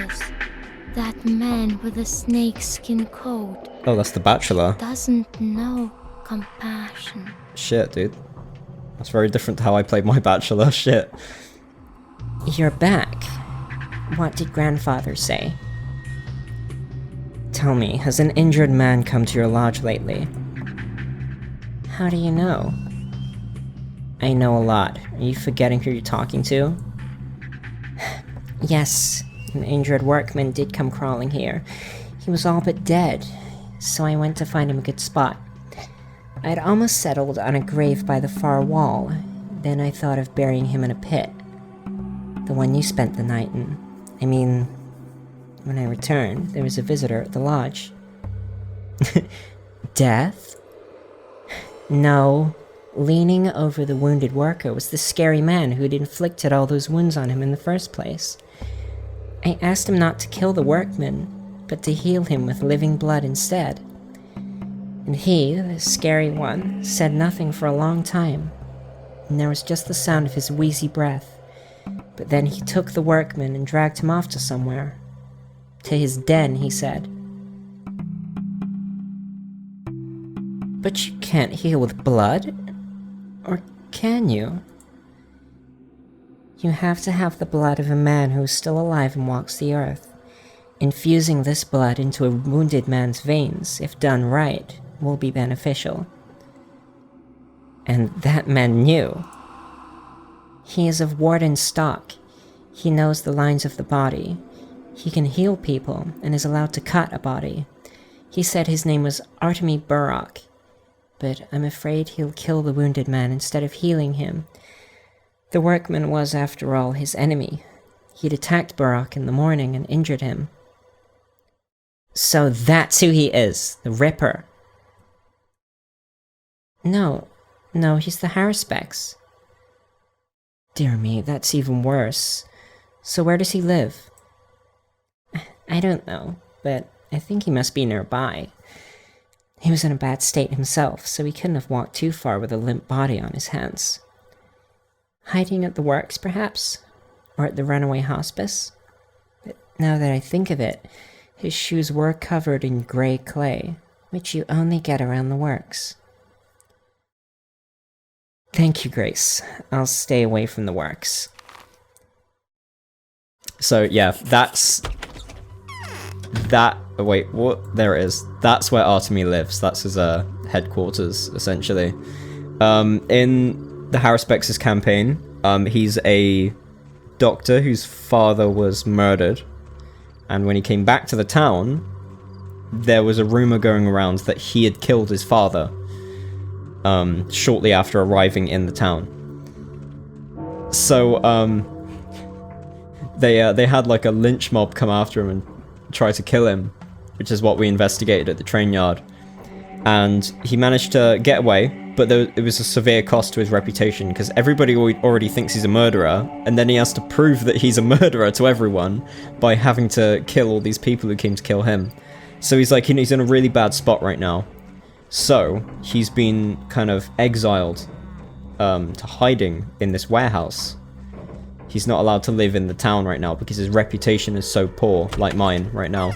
notice that man with the snakeskin coat. Oh, that's the Bachelor. Doesn't know compassion. Shit, dude. That's very different to how I played my Bachelor. Shit. You're back. What did grandfather say? Tell me, has an injured man come to your lodge lately? How do you know? I know a lot. Are you forgetting who you're talking to? Yes, an injured workman did come crawling here. He was all but dead, so I went to find him a good spot. I'd almost settled on a grave by the far wall, then I thought of burying him in a pit. The one you spent the night in. I mean, when I returned, there was a visitor at the lodge. Death? No. Leaning over the wounded worker was the scary man who'd inflicted all those wounds on him in the first place. I asked him not to kill the workman, but to heal him with living blood instead. And he, the scary one, said nothing for a long time, and there was just the sound of his wheezy breath. But then he took the workman and dragged him off to somewhere. To his den, he said. But you can't heal with blood? Or can you? You have to have the blood of a man who is still alive and walks the earth. Infusing this blood into a wounded man's veins, if done right, will be beneficial. And that man knew. He is of warden stock. He knows the lines of the body. He can heal people and is allowed to cut a body. He said his name was Artemy Burrock, but I'm afraid he'll kill the wounded man instead of healing him. The workman was, after all, his enemy. He'd attacked Burrock in the morning and injured him. So that's who he is, the Ripper. No, he's the Haruspex. Dear me, that's even worse. So where does he live? I don't know, but I think he must be nearby. He was in a bad state himself, so he couldn't have walked too far with a limp body on his hands. Hiding at the works, perhaps? Or at the runaway hospice? But now that I think of it, his shoes were covered in grey clay, which you only get around the works. Thank you, Grace. I'll stay away from the works. So, yeah, that's... That... Oh, wait, what? There it is. That's where Artemy lives. That's his headquarters, essentially. In the Haruspex's campaign, he's a doctor whose father was murdered. And when he came back to the town, there was a rumor going around that he had killed his father. Shortly after arriving in the town. So, they had like a lynch mob come after him and try to kill him, which is what we investigated at the train yard. And he managed to get away, but it was a severe cost to his reputation, because everybody already thinks he's a murderer, and then he has to prove that he's a murderer to everyone by having to kill all these people who came to kill him. So he's like, he's in a really bad spot right now. So, he's been kind of exiled to hiding in this warehouse. He's not allowed to live in the town right now because his reputation is so poor, like mine right now.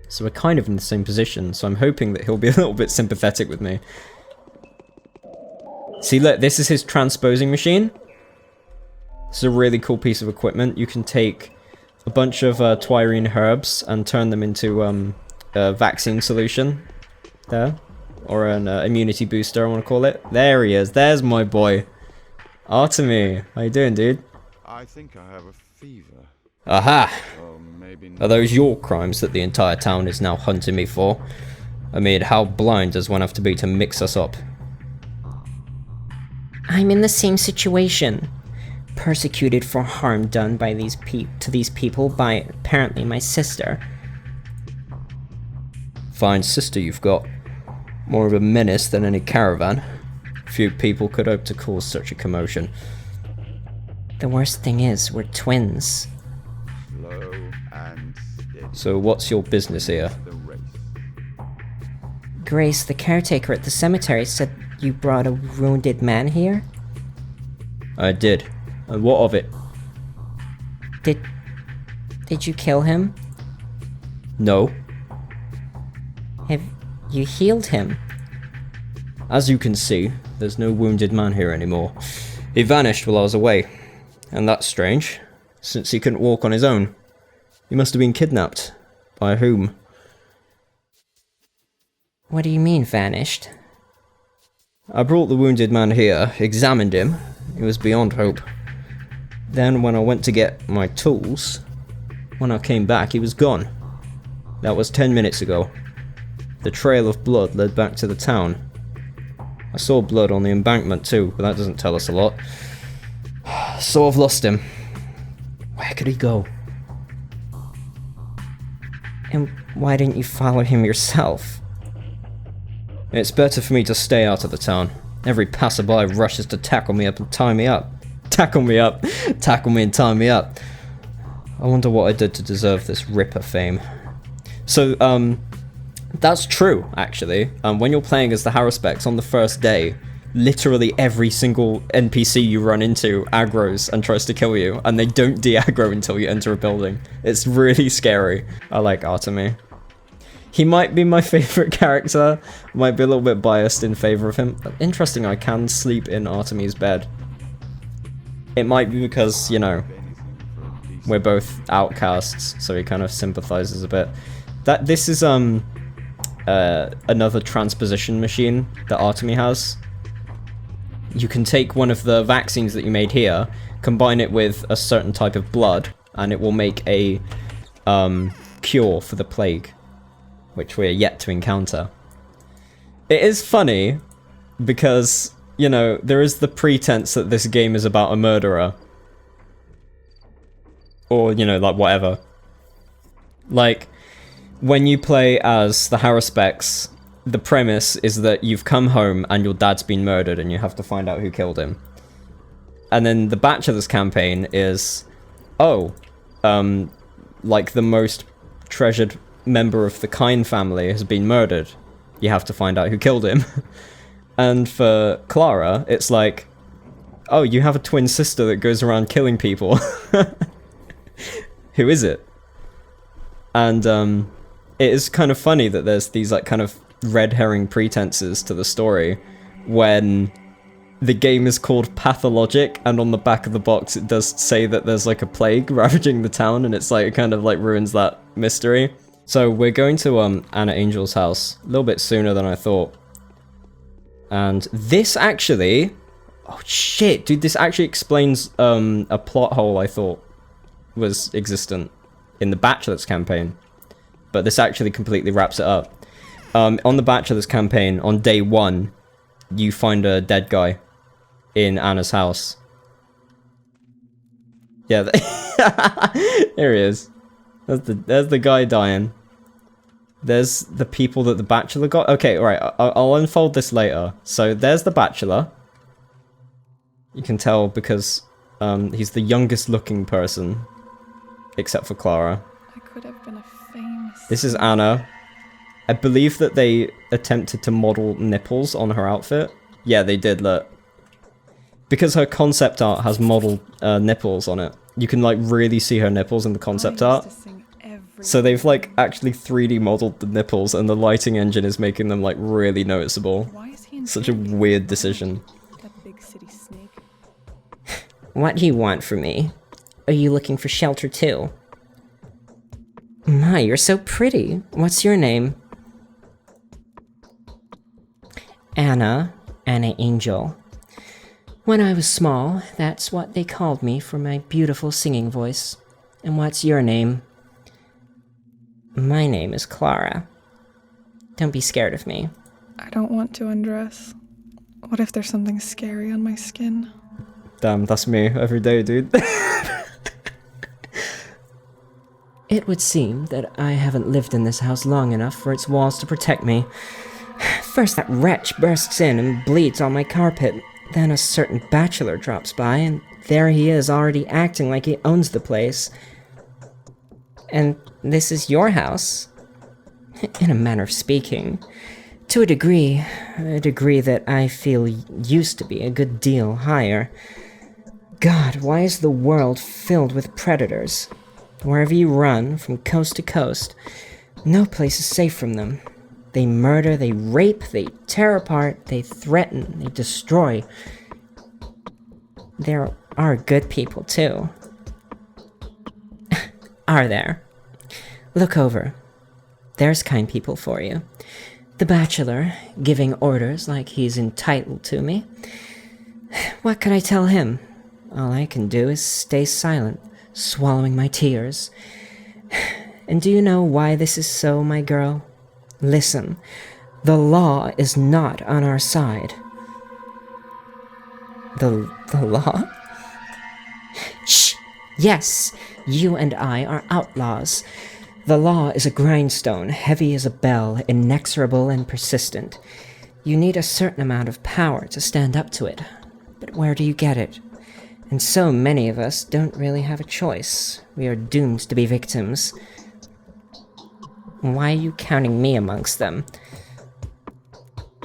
So we're kind of in the same position, so I'm hoping that he'll be a little bit sympathetic with me. See, look, this is his transposing machine. This is a really cool piece of equipment. You can take a bunch of Twyrene herbs and turn them into a vaccine solution. There. Or an immunity booster, I want to call it. There he is. There's my boy. Artemy. How you doing, dude? I think I have a fever. Aha! Or maybe not. Are those your crimes that the entire town is now hunting me for? I mean, how blind does one have to be to mix us up? I'm in the same situation. Persecuted for harm done by these people by, apparently, my sister. Fine sister you've got. More of a menace than any caravan. Few people could hope to cause such a commotion. The worst thing is, we're twins. Slow and steady. So what's your business here? The race. Grace, the caretaker at the cemetery, said you brought a wounded man here? I did. And what of it? Did you kill him? No. Have you healed him? As you can see, there's no wounded man here anymore. He vanished while I was away. And that's strange, since he couldn't walk on his own. He must have been kidnapped. By whom? What do you mean, vanished? I brought the wounded man here, examined him. He was beyond hope. Then when I went to get my tools, when I came back he was gone. That was 10 minutes ago. The trail of blood led back to the town. I saw blood on the embankment too, but that doesn't tell us a lot. So I've lost him. Where could he go? And why didn't you follow him yourself? It's better for me to stay out of the town. Every passerby rushes to tackle me up and tie me up. Tackle me up. Tackle me and tie me up. I wonder what I did to deserve this Ripper fame. So, that's true, actually. When you're playing as the Haruspecs on the first day, literally every single NPC you run into aggroes and tries to kill you, and they don't de-aggro until you enter a building. It's really scary. I like Artemy. He might be my favorite character. Might be a little bit biased in favor of him. Interesting, I can sleep in Artemy's bed. It might be because, you know, we're both outcasts, so he kind of sympathizes a bit. This is another transposition machine that Artemy has. You can take one of the vaccines that you made here, combine it with a certain type of blood, and it will make a cure for the plague, which we're yet to encounter. It is funny because, you know, there is the pretense that this game is about a murderer. Or, you know, like, whatever. Like, when you play as the Haruspecs, the premise is that you've come home and your dad's been murdered and you have to find out who killed him. And then the Bachelor's campaign is, oh, like the most treasured member of the Kine family has been murdered. You have to find out who killed him. And for Clara, it's like, oh, you have a twin sister that goes around killing people. Who is it? And it is kind of funny that there's these like kind of red herring pretenses to the story when the game is called Pathologic, and on the back of the box it does say that there's like a plague ravaging the town, and it's like it kind of like ruins that mystery. So we're going to Anna Angel's house a little bit sooner than I thought. And this actually, oh shit, dude, this actually explains a plot hole I thought was existent in the Bachelor's campaign. But this actually completely wraps it up. On the Bachelor's campaign, on day 1, you find a dead guy in Anna's house. Yeah, here he is. There's the guy dying. There's the people that the Bachelor got. Okay, alright, I'll unfold this later. So there's the Bachelor. You can tell because he's the youngest looking person, except for Clara. I could have been a famous... This is Anna. I believe that they attempted to model nipples on her outfit. Yeah, they did, look. Because her concept art has modeled nipples on it. You can, like, really see her nipples in the concept art. So they've, like, actually 3D modeled the nipples, and the lighting engine is making them, like, really noticeable. Why is he in Such a weird decision. that big city snake? What do you want from me? Are you looking for shelter too? My, you're so pretty. What's your name? Anna Angel. When I was small, that's what they called me for my beautiful singing voice. And what's your name? My name is Clara. Don't be scared of me. I don't want to undress. What if there's something scary on my skin? Damn, that's me every day, dude. It would seem that I haven't lived in this house long enough for its walls to protect me. First that wretch bursts in and bleeds on my carpet. Then a certain bachelor drops by, and there he is already acting like he owns the place. And this is your house? In a manner of speaking. To a degree that I feel used to be a good deal higher. God, why is the world filled with predators? Wherever you run, from coast to coast, no place is safe from them. They murder, they rape, they tear apart, they threaten, they destroy. There are good people, too. Are there? Look over. There's kind people for you. The bachelor, giving orders like he's entitled to me. What can I tell him? All I can do is stay silent, swallowing my tears. And do you know why this is so, my girl? Listen, the law is not on our side. The law? Shh! Yes, you and I are outlaws. The law is a grindstone, heavy as a bell, inexorable and persistent. You need a certain amount of power to stand up to it. But where do you get it? And so many of us don't really have a choice. We are doomed to be victims. Why are you counting me amongst them?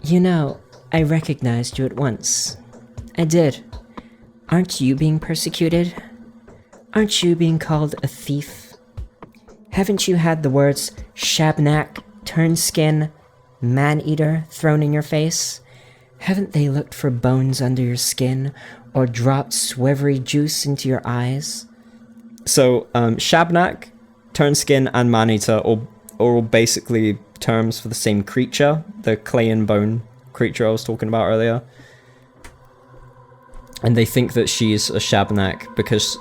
You know, I recognized you at once. I did. Aren't you being persecuted? Aren't you being called a thief? Haven't you had the words Shabnak, turn-skin, man-eater thrown in your face? Haven't they looked for bones under your skin, or dropped swivery juice into your eyes? So, Shabnak, turn-skin, and man-eater are all basically terms for the same creature, the clay and bone creature I was talking about earlier. And they think that she's a Shabnak because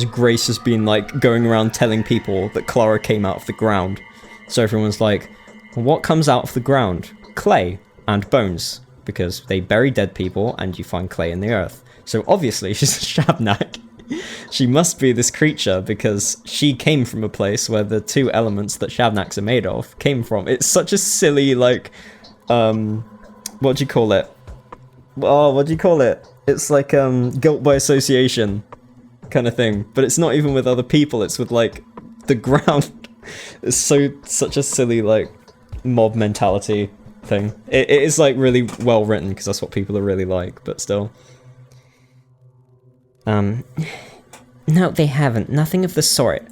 Grace has been, like, going around telling people that Clara came out of the ground. So everyone's like, what comes out of the ground? Clay and bones. Because they bury dead people and you find clay in the earth. So obviously she's a Shabnak. She must be this creature because she came from a place where the two elements that Shabnaks are made of came from. It's such a silly, like, what do you call it? Oh, what do you call it? It's like, guilt by association kind of thing. But it's not even with other people, it's with, like, the ground. It's such a silly, like, mob mentality thing. It is, like, really well written because that's what people are really like, but still. No, they haven't. Nothing of the sort.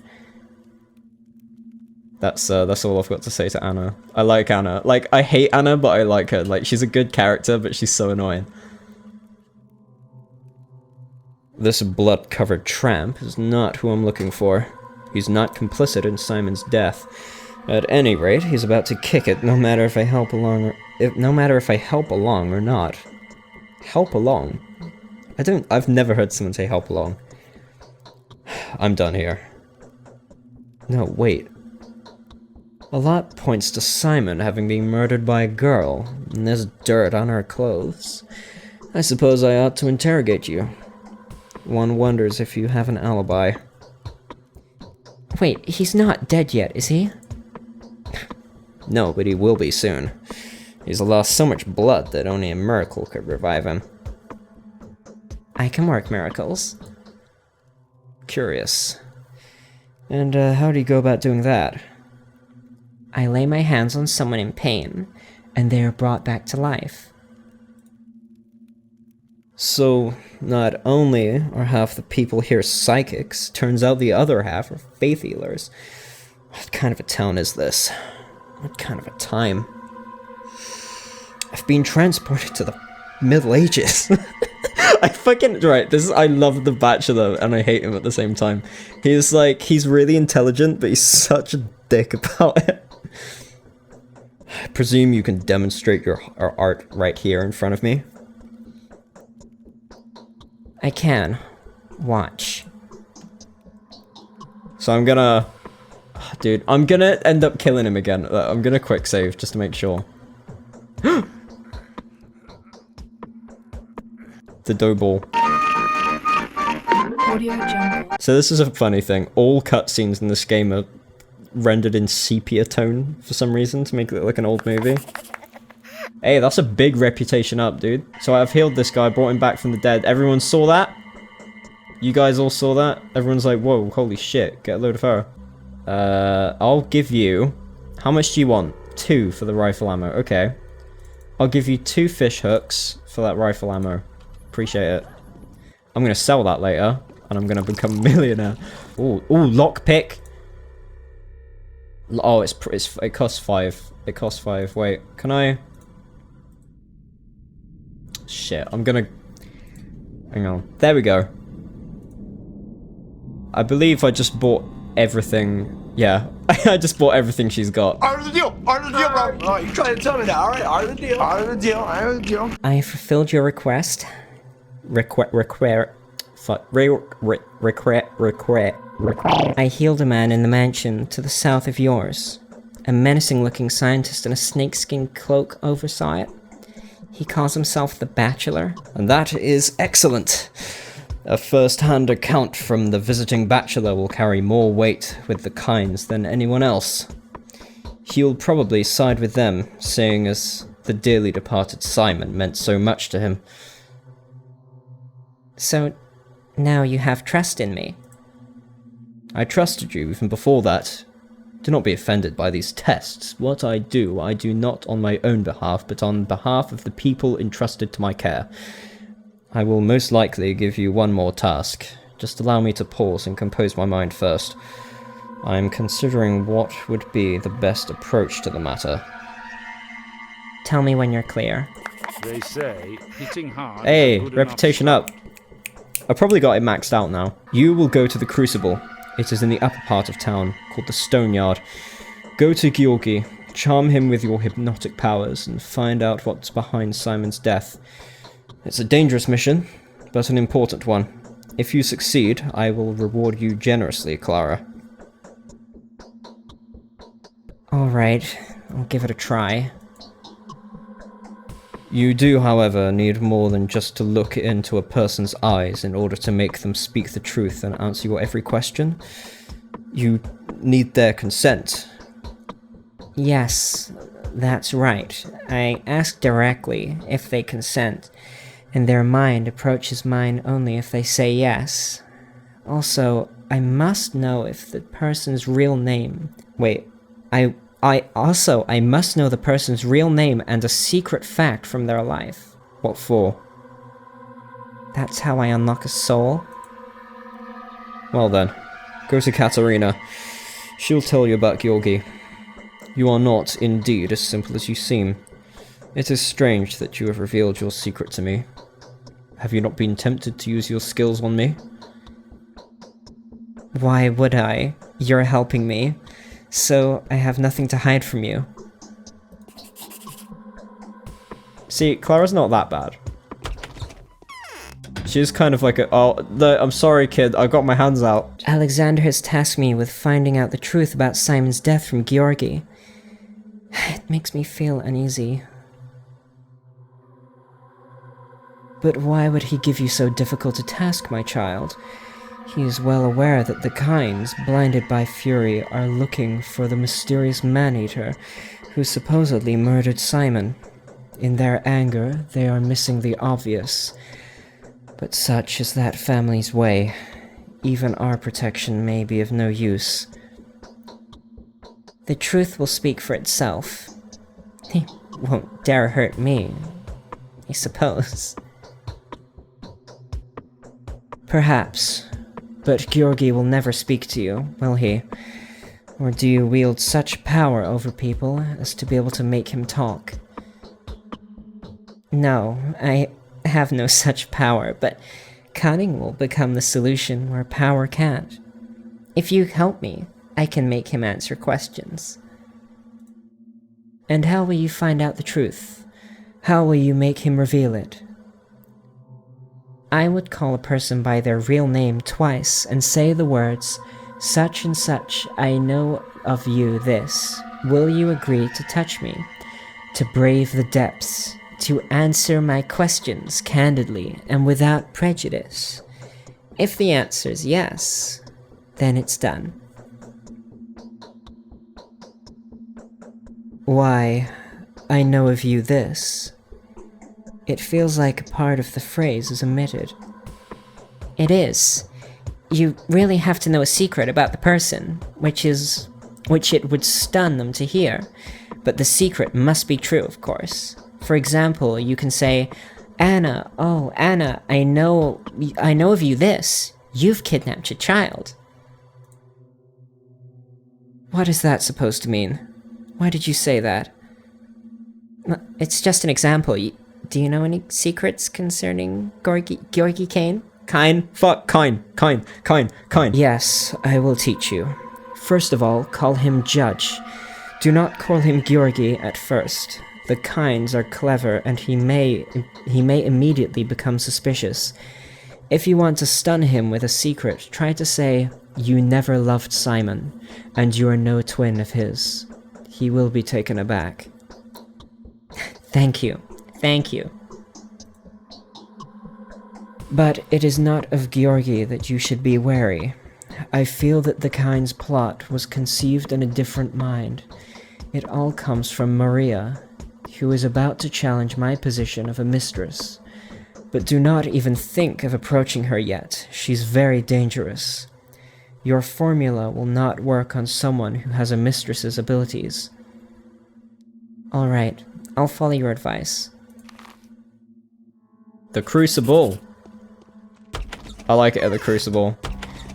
That's all I've got to say to Anna. I like Anna. Like, I hate Anna, but I like her. Like, she's a good character, but she's so annoying. This blood-covered tramp is not who I'm looking for. He's not complicit in Simon's death. At any rate, he's about to kick it, no matter if I help along or not. Help along? I've never heard someone say help along. I'm done here. No, wait. A lot points to Simon having been murdered by a girl, and there's dirt on her clothes. I suppose I ought to interrogate you. One wonders if you have an alibi. Wait, he's not dead yet, is he? No, but he will be soon. He's lost so much blood that only a miracle could revive him. I can work miracles. Curious. And how do you go about doing that? I lay my hands on someone in pain, and they are brought back to life. So, not only are half the people here psychics, turns out the other half are faith healers. What kind of a town is this? What kind of a time? I've been transported to the Middle Ages. I love The Bachelor and I hate him at the same time. He's really intelligent, but he's such a dick about it. I presume you can demonstrate your art right here in front of me? I can. Watch. So I'm gonna... Dude, I'm gonna end up killing him again. I'm gonna quick save just to make sure. The dough ball. So this is a funny thing. All cutscenes in this game are rendered in sepia tone for some reason to make it look like an old movie. Hey, that's a big reputation up, dude. So I've healed this guy, brought him back from the dead. Everyone saw that? You guys all saw that? Everyone's like, whoa, holy shit, get a load of her. I'll give you... How much do you want? 2 for the rifle ammo, okay. I'll give you 2 fish hooks for that rifle ammo. Appreciate it. I'm gonna sell that later. and I'm gonna become a millionaire. Ooh, lockpick. Oh, it costs 5. It costs 5. Wait, can I? Shit, I'm gonna. Hang on. There we go. I believe I just bought everything. Yeah, I just bought everything she's got. Art of the deal! Art of the deal, bro! Oh, you're trying to tell me that. Alright, art of the deal. Art of the deal. Art of the deal. I fulfilled your request. I healed a man in the mansion to the south of yours. A menacing-looking scientist in a snakeskin cloak oversaw it. He calls himself the Bachelor. And that is excellent. A first-hand account from the visiting bachelor will carry more weight with the Kynes than anyone else. He'll probably side with them, seeing as the dearly departed Simon meant so much to him. So, now you have trust in me. I trusted you even before that. Do not be offended by these tests. What I do not on my own behalf, but on behalf of the people entrusted to my care. I will most likely give you one more task. Just allow me to pause and compose my mind first. I am considering what would be the best approach to the matter. Tell me when you're clear. They say hitting hard. Hey, is a good reputation enough up. I probably got it maxed out now. You will go to the Crucible. It is in the upper part of town, called the Stone Yard. Go to Georgi, charm him with your hypnotic powers, and find out what's behind Simon's death. It's a dangerous mission, but an important one. If you succeed, I will reward you generously, Clara. Alright, I'll give it a try. You do, however, need more than just to look into a person's eyes in order to make them speak the truth and answer your every question. You need their consent. Yes, that's right. I ask directly if they consent, and their mind approaches mine only if they say yes. Also, I must know if the person's real name... Wait, I must know the person's real name and a secret fact from their life. What for? That's how I unlock a soul. Well then, go to Katerina. She'll tell you about Georgi. You are not, indeed, as simple as you seem. It is strange that you have revealed your secret to me. Have you not been tempted to use your skills on me? Why would I? You're helping me, so I have nothing to hide from you. See, Clara's not that bad. She's kind of like a, I'm sorry kid, I got my hands out. Alexander has tasked me with finding out the truth about Simon's death from Georgi. It makes me feel uneasy. But why would he give you so difficult a task, my child? He is well aware that the Kynes, blinded by fury, are looking for the mysterious man-eater who supposedly murdered Simon. In their anger, they are missing the obvious. But such is that family's way. Even our protection may be of no use. The truth will speak for itself. He won't dare hurt me, I suppose. Perhaps. But Georgi will never speak to you, will he? Or do you wield such power over people as to be able to make him talk? No, I have no such power, but cunning will become the solution where power can't. If you help me, I can make him answer questions. And how will you find out the truth? How will you make him reveal it? I would call a person by their real name twice and say the words, "Such and such, I know of you this. Will you agree to touch me? To brave the depths? To answer my questions candidly and without prejudice?" If the answer is yes, then it's done. Why, I know of you this. It feels like a part of the phrase is omitted. It is. You really have to know a secret about the person, which it would stun them to hear. But the secret must be true, of course. For example, you can say, "Anna, oh, Anna, I know of you this. You've kidnapped a child. What is that supposed to mean? Why did you say that? It's just an example. Do you know any secrets concerning Georgi Kane? Kine? Fuck, Kine. Yes, I will teach you. First of all, call him Judge. Do not call him Georgi at first. The Kines are clever and he may immediately become suspicious. If you want to stun him with a secret, try to say, "You never loved Simon, and you are no twin of his." He will be taken aback. Thank you. But it is not of Georgi that you should be wary. I feel that the Kines' plot was conceived in a different mind. It all comes from Maria, who is about to challenge my position of a mistress. But do not even think of approaching her yet. She's very dangerous. Your formula will not work on someone who has a mistress's abilities. Alright, I'll follow your advice. The Crucible. I like it at the Crucible.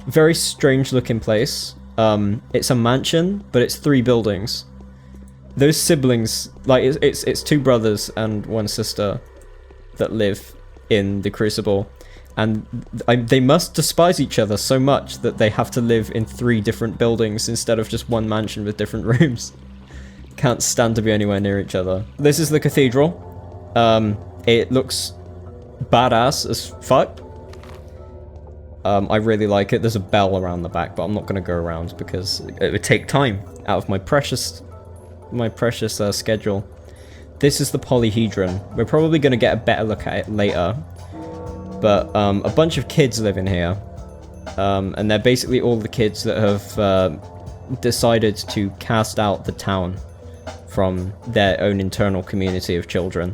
Very strange looking place. It's a mansion, but it's 3 buildings. Those siblings, like, it's 2 brothers and 1 sister that live in the Crucible. And they must despise each other so much that they have to live in 3 different buildings instead of just 1 mansion with different rooms. Can't stand to be anywhere near each other. This is the cathedral. It looks badass as fuck. I really like it. There's a bell around the back, but I'm not going to go around because it would take time out of my precious schedule. This is the polyhedron. We're probably going to get a better look at it later. But a bunch of kids live in here. And they're basically all the kids that have decided to cast out the town from their own internal community of children.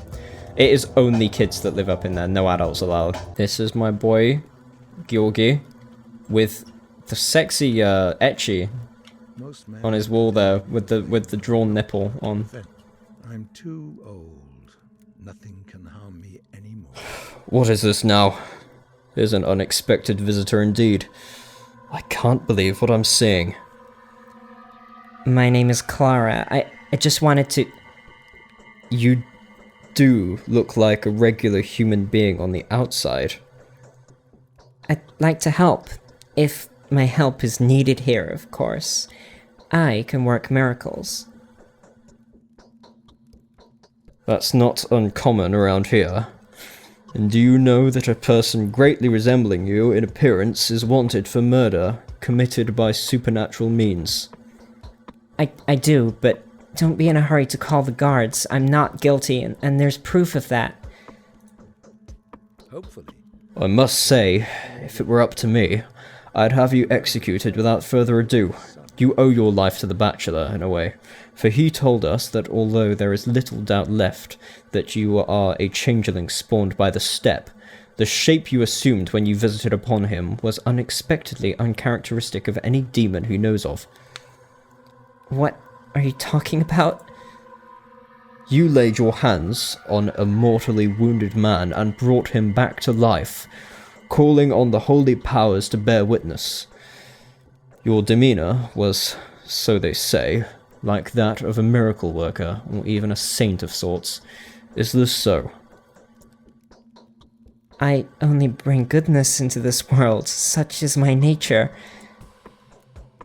It is only kids that live up in there, no adults allowed. This is my boy, Georgi, with the sexy etchy on his wall there, with the drawn nipple on. I'm too old. Nothing can harm me anymore. What is this now? Here's an unexpected visitor indeed. I can't believe what I'm seeing. My name is Clara. I just wanted to... You do look like a regular human being on the outside. I'd like to help. If my help is needed here, of course. I can work miracles. That's not uncommon around here. And do you know that a person greatly resembling you in appearance is wanted for murder committed by supernatural means? I do, but don't be in a hurry to call the guards. I'm not guilty, and there's proof of that. Hopefully. I must say, if it were up to me, I'd have you executed without further ado. You owe your life to the Bachelor, in a way, for he told us that although there is little doubt left that you are a changeling spawned by the steppe, the shape you assumed when you visited upon him was unexpectedly uncharacteristic of any demon he knows of. What are you talking about? You laid your hands on a mortally wounded man and brought him back to life, calling on the holy powers to bear witness. Your demeanor was, so they say, like that of a miracle worker, or even a saint of sorts. Is this so? I only bring goodness into this world, such is my nature.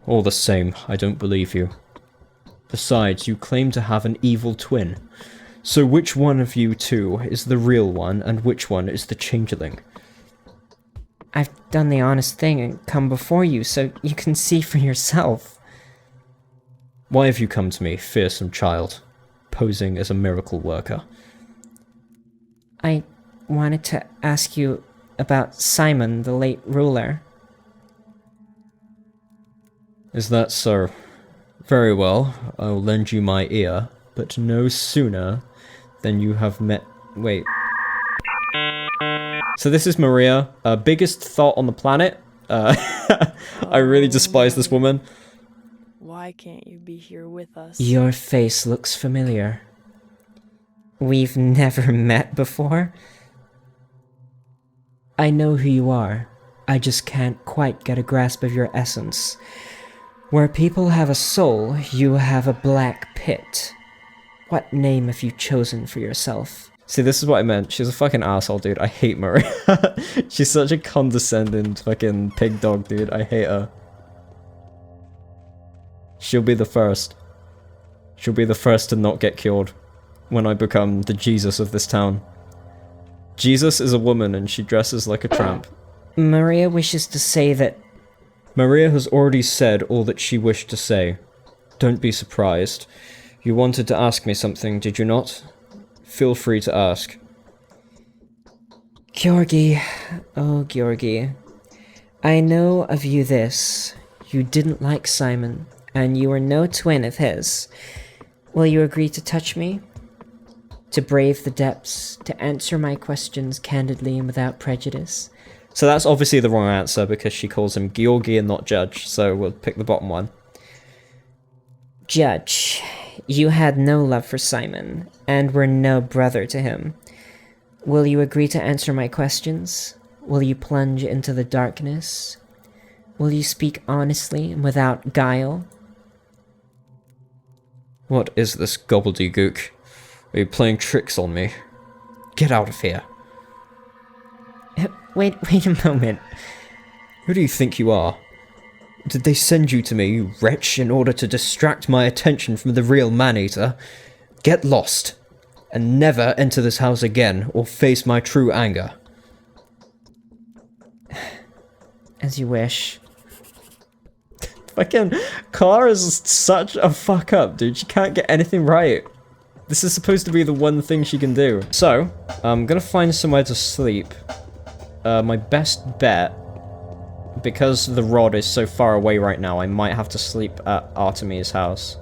All the same, I don't believe you. Besides, you claim to have an evil twin. So which one of you two is the real one, and which one is the changeling? I've done the honest thing and come before you, so you can see for yourself. Why have you come to me, fearsome child, posing as a miracle worker? I wanted to ask you about Simon, the late ruler. Is that so? Very well, I will lend you my ear, but no sooner than you have met... Wait. So this is Maria, biggest thought on the planet. I really despise this woman. Why can't you be here with us? Your face looks familiar. We've never met before? I know who you are. I just can't quite get a grasp of your essence. Where people have a soul, you have a black pit. What name have you chosen for yourself? See, this is what I meant. She's a fucking asshole, dude. I hate Maria. She's such a condescending fucking pig dog, dude. I hate her. She'll be the first. She'll be the first to not get cured when I become the Jesus of this town. Jesus is a woman and she dresses like a tramp. Maria wishes to say that... Maria has already said all that she wished to say. Don't be surprised. You wanted to ask me something, did you not? Feel free to ask. Georgi, oh Georgi, I know of you this. You didn't like Simon, and you are no twin of his. Will you agree to touch me? To brave the depths, to answer my questions candidly and without prejudice? So that's obviously the wrong answer because she calls him Georgi and not Judge, so we'll pick the bottom one. Judge, you had no love for Simon, and were no brother to him. Will you agree to answer my questions? Will you plunge into the darkness? Will you speak honestly and without guile? What is this gobbledygook? Are you playing tricks on me? Get out of here. Wait a moment. Who do you think you are? Did they send you to me, you wretch, in order to distract my attention from the real man-eater? Get lost, and never enter this house again, or face my true anger. As you wish. Fucking Clara's such a fuck up, dude. She can't get anything right. This is supposed to be the one thing she can do. So, I'm gonna find somewhere to sleep. My best bet, because the rod is so far away right now, I might have to sleep at Artemis' house.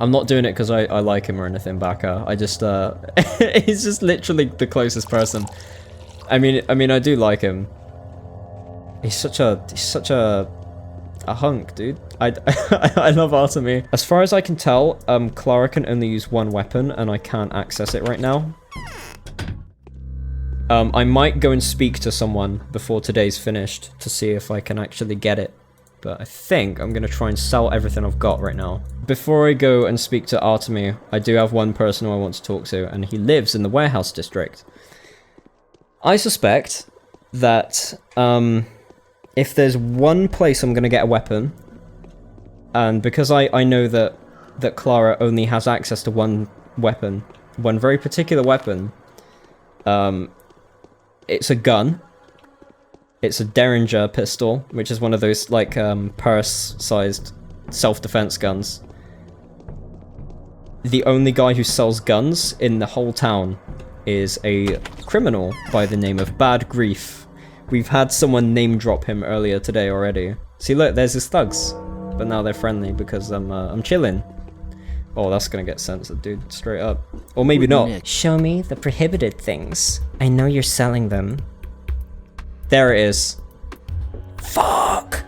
I'm not doing it because I like him or anything, Baka. I just, he's just literally the closest person. I mean, I do like him. He's such a hunk, dude. I love Artemis. As far as I can tell, Clara can only use one weapon, and I can't access it right now. I might go and speak to someone before today's finished to see if I can actually get it. But I think I'm going to try and sell everything I've got right now. Before I go and speak to Artemis, I do have one person who I want to talk to, and he lives in the warehouse district. I suspect that if there's one place I'm going to get a weapon, and because I know that Clara only has access to one weapon, one very particular weapon, it's a gun. It's a Derringer pistol, which is one of those, like, purse-sized self-defense guns. The only guy who sells guns in the whole town is a criminal by the name of Bad Grief. We've had someone name-drop him earlier today already. See, look, there's his thugs. But now they're friendly because I'm chilling. Oh, that's gonna get censored, dude. Straight up. Or maybe not. Show me the prohibited things. I know you're selling them. There it is. Fuck!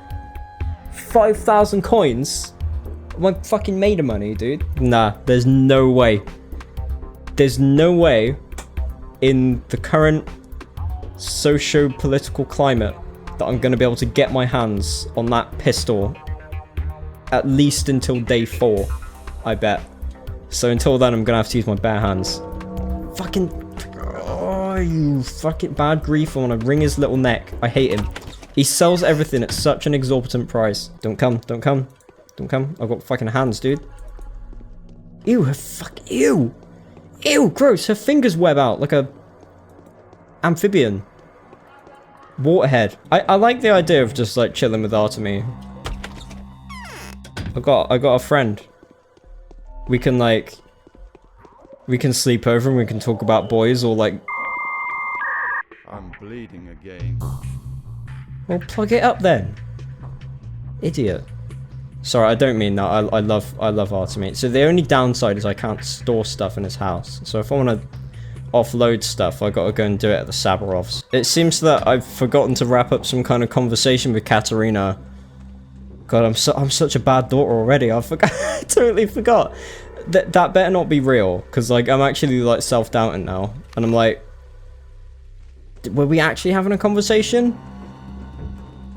5,000 coins? My fucking made of money, dude. Nah, there's no way. There's no way in the current socio-political climate that I'm gonna be able to get my hands on that pistol at least until day 4. I bet. So until then, I'm gonna have to use my bare hands. Fucking... Oh, you fucking Bad Grief. I wanna wring his little neck. I hate him. He sells everything at such an exorbitant price. Don't come, don't come. Don't come. I've got fucking hands, dude. Ew, her ew! Ew, gross. Her fingers web out like a... amphibian. Waterhead. I like the idea of just, like, chilling with Artemis. I got a friend. We can, like, we can sleep over and we can talk about boys or, like... I'm bleeding again. Well, plug it up then. Idiot. Sorry, I don't mean that. I love Artemis. So the only downside is I can't store stuff in his house. So if I want to offload stuff, I gotta go and do it at the Sabarovs. It seems that I've forgotten to wrap up some kind of conversation with Katerina. God, I'm such a bad daughter already. I forgot. I totally forgot. That better not be real, because, like, I'm actually, like, self-doubting now. And I'm like... Were we actually having a conversation?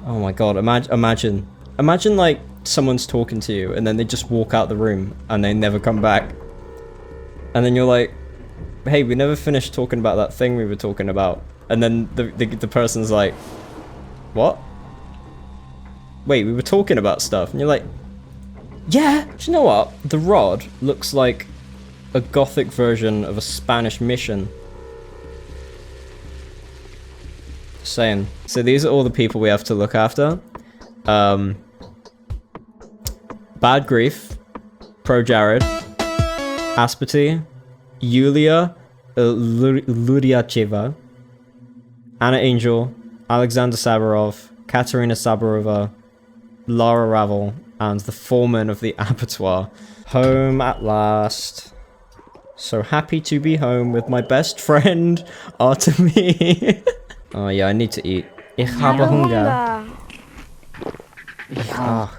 Oh my god, imagine like someone's talking to you and then they just walk out the room and they never come back. And then you're like, hey, we never finished talking about that thing we were talking about. And then the person's like, what? Wait, we were talking about stuff. And you're like, yeah, do you know what? The rod looks like a gothic version of a Spanish mission. Just saying. So these are all the people we have to look after. Bad Grief, Pro Jared, Aspati, Yulia Ludyacheva, Anna Angel, Alexander Sabarov, Katerina Sabarova, Lara Ravel, and the foreman of the abattoir. Home at last. So happy to be home with my best friend, Artemi. Oh yeah, I need to eat. Ich habe Hunger. Ja.